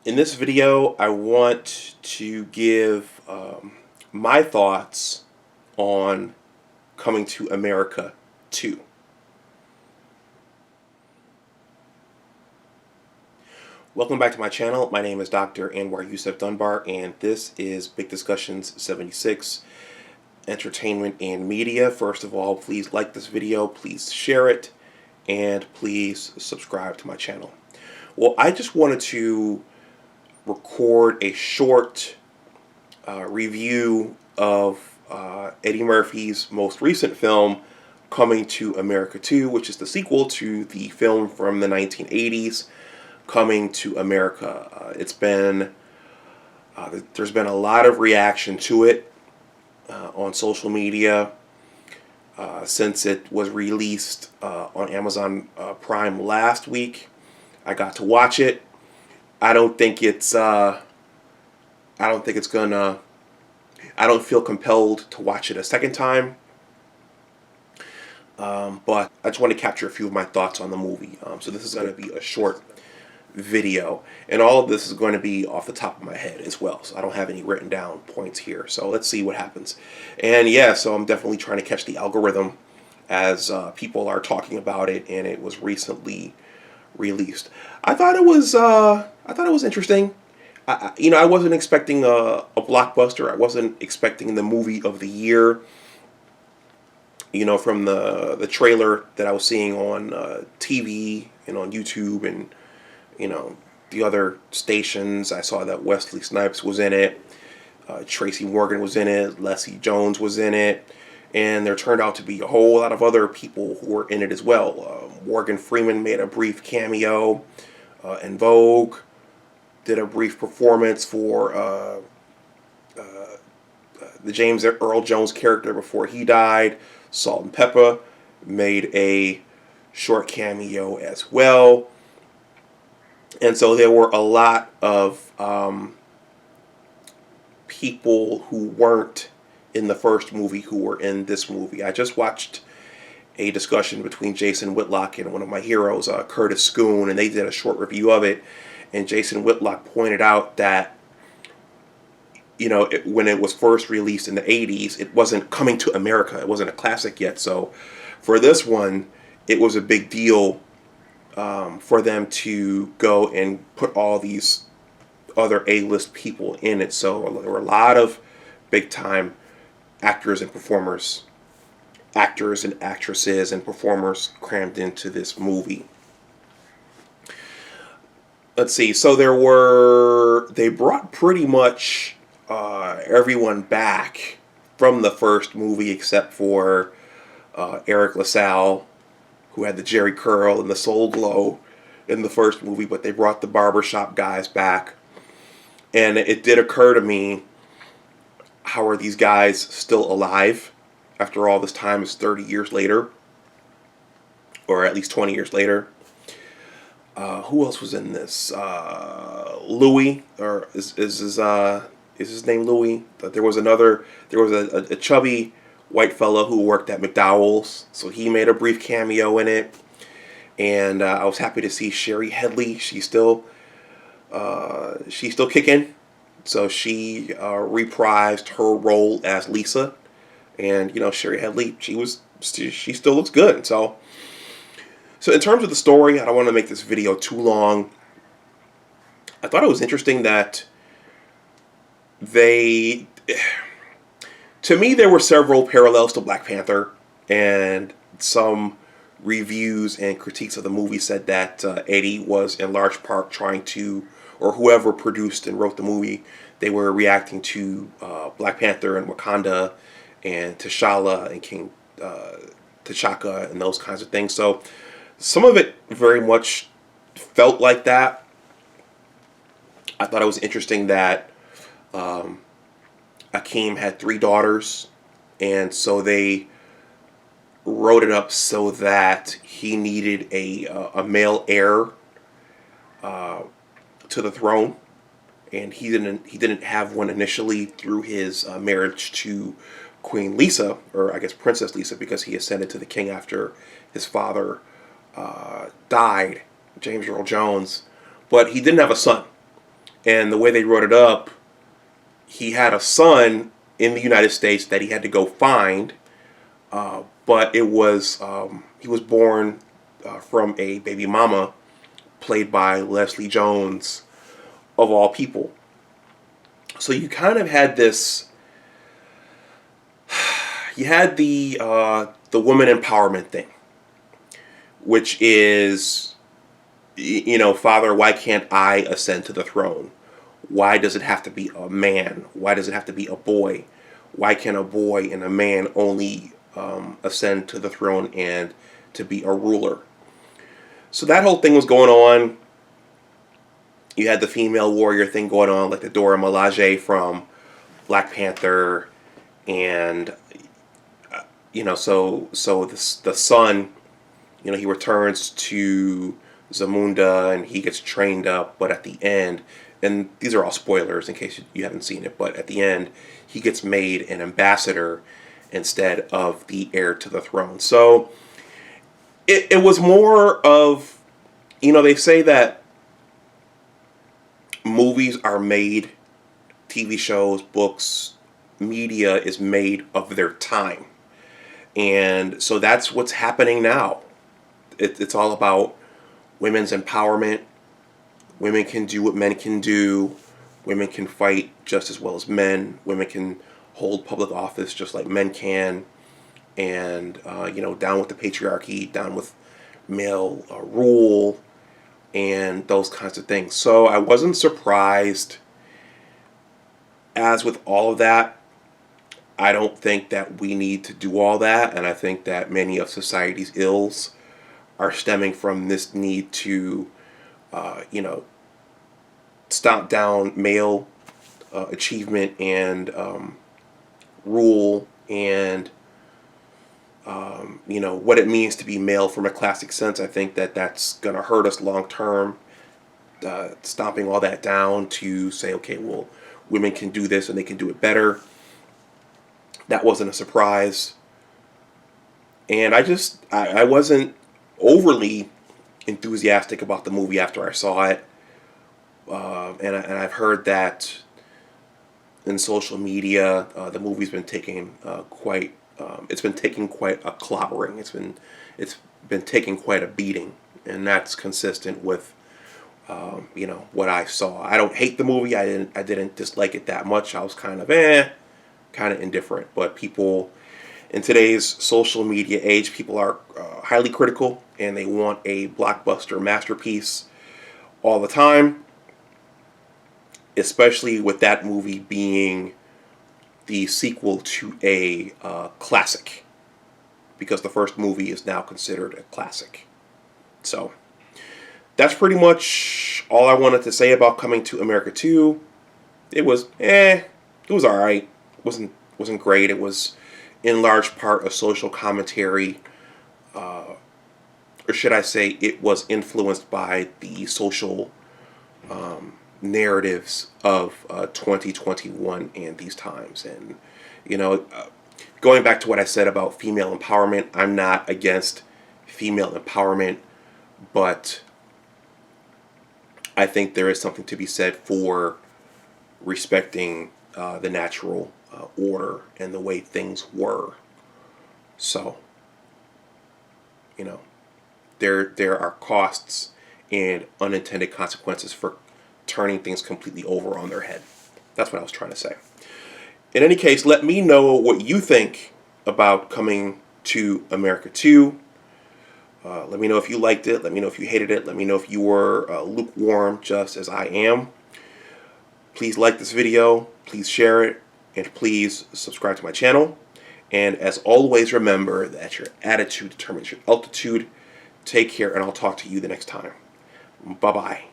In this video, I want to give my thoughts on Coming to America 2. Welcome back to my channel. My name is Dr. Anwar Yusuf Dunbar, and this is Big Discussions 76, Entertainment and Media. First of all, please like this video, please share it, and please subscribe to my channel. Well, I just wanted to record a short review of Eddie Murphy's most recent film, Coming to America 2, which is the sequel to the film from the 1980s, Coming to America. There's been a lot of reaction to it on social media since it was released on Amazon Prime last week. I got to watch it. I don't feel compelled to watch it a second time. But I just want to capture a few of my thoughts on the movie. So this is going to be a short video, and all of this is going to be off the top of my head as well. So I don't have any written down points here. So let's see what happens. And yeah, so I'm definitely trying to catch the algorithm as people are talking about it, and it was recently released. I thought it was interesting. I wasn't expecting a blockbuster. I wasn't expecting the movie of the year. From the trailer that I was seeing on TV and on YouTube and the other stations, I saw that Wesley Snipes was in it. Tracy Morgan was in it. Leslie Jones was in it. And there turned out to be a whole lot of other people who were in it as well. Morgan Freeman made a brief cameo. In Vogue did a brief performance for the James Earl Jones character before he died. Salt and Pepper made a short cameo as well. And so there were a lot of people who weren't in the first movie who were in this movie. I just watched a discussion between Jason Whitlock and one of my heroes, Curtis Schoon, and they did a short review of it. And Jason Whitlock pointed out that, when it was first released in the 80s, it wasn't coming to America. It wasn't a classic yet. So for this one, it was a big deal for them to go and put all these other A-list people in it. So there were a lot of big-time actors and performers, actors and actresses and performers crammed into this movie. Let's see. So they brought pretty much everyone back from the first movie except for Eric LaSalle, who had the Jerry curl and the soul glow in the first movie, but they brought the barbershop guys back. And it did occur to me, how are these guys still alive after all this time? Is 30 years later, or at least 20 years later. Who else was in this? Louis, or is his name Louis? There was a chubby white fella who worked at McDowell's, so he made a brief cameo in it. And I was happy to see Sherry Headley. She's still kicking. So she reprised her role as Lisa, and Sherry Headley, she still looks good. So in terms of the story, I don't want to make this video too long. I thought it was interesting that to me, there were several parallels to Black Panther, and some reviews and critiques of the movie said that Eddie was in large part trying to, or whoever produced and wrote the movie, they were reacting to Black Panther and Wakanda and T'Challa and King T'Chaka and those kinds of things. So some of it very much felt like that. I thought it was interesting that Akeem had 3 daughters, and so they wrote it up so that he needed a male heir to the throne, and he didn't have one initially through his marriage to Queen Lisa, or I guess Princess Lisa, because he ascended to the king after his father died, James Earl Jones, but he didn't have a son. And the way they wrote it up, he had a son in the United States that he had to go find, but it was he was born from a baby mama played by Leslie Jones, of all people. So you kind of had this. You had the woman empowerment thing, which is, Father, why can't I ascend to the throne? Why does it have to be a man? Why does it have to be a boy? Why can a boy and a man only ascend to the throne and to be a ruler? So that whole thing was going on. You had the female warrior thing going on, like the Dora Milaje from Black Panther, and the son, he returns to Zamunda and he gets trained up, but at the end, and these are all spoilers in case you haven't seen it, but at the end, he gets made an ambassador instead of the heir to the throne. So it was more of, they say that movies are made, TV shows, books, media is made of their time. And so that's what's happening now. It's all about women's empowerment. Women can do what men can do. Women can fight just as well as men. Women can hold public office just like men can. And, down with the patriarchy, down with male rule, and those kinds of things. So I wasn't surprised. As with all of that, I don't think that we need to do all that, and I think that many of society's ills are stemming from this need to, stomp down male achievement and rule and, what it means to be male from a classic sense. I think that that's going to hurt us long term, stomping all that down to say, okay, well, women can do this and they can do it better. That wasn't a surprise. And I wasn't overly enthusiastic about the movie after I saw it. And I've heard that in social media, the movie's been taking it's been taking quite a clobbering. It's been taking quite a beating, and that's consistent with what I saw. I don't hate the movie. I didn't dislike it that much. I was kind of indifferent. But people in today's social media age, people are highly critical, and they want a blockbuster masterpiece all the time, especially with that movie being the sequel to a classic, because the first movie is now considered a classic. So that's pretty much all I wanted to say about Coming to America 2. It was it was alright. Wasn't great. It was in large part a social commentary, or should I say it was influenced by the social narratives of 2021 and these times. And going back to what I said about female empowerment, I'm not against female empowerment, but I think there is something to be said for respecting the natural order and the way things were. So, there are costs and unintended consequences for turning things completely over on their head. That's what I was trying to say. In any case, let me know what you think about Coming to America 2. Let me know if you liked it. Let me know if you hated it. Let me know if you were lukewarm, just as I am. Please like this video. Please share it. And please subscribe to my channel. And as always, remember that your attitude determines your altitude. Take care, and I'll talk to you the next time. Bye-bye.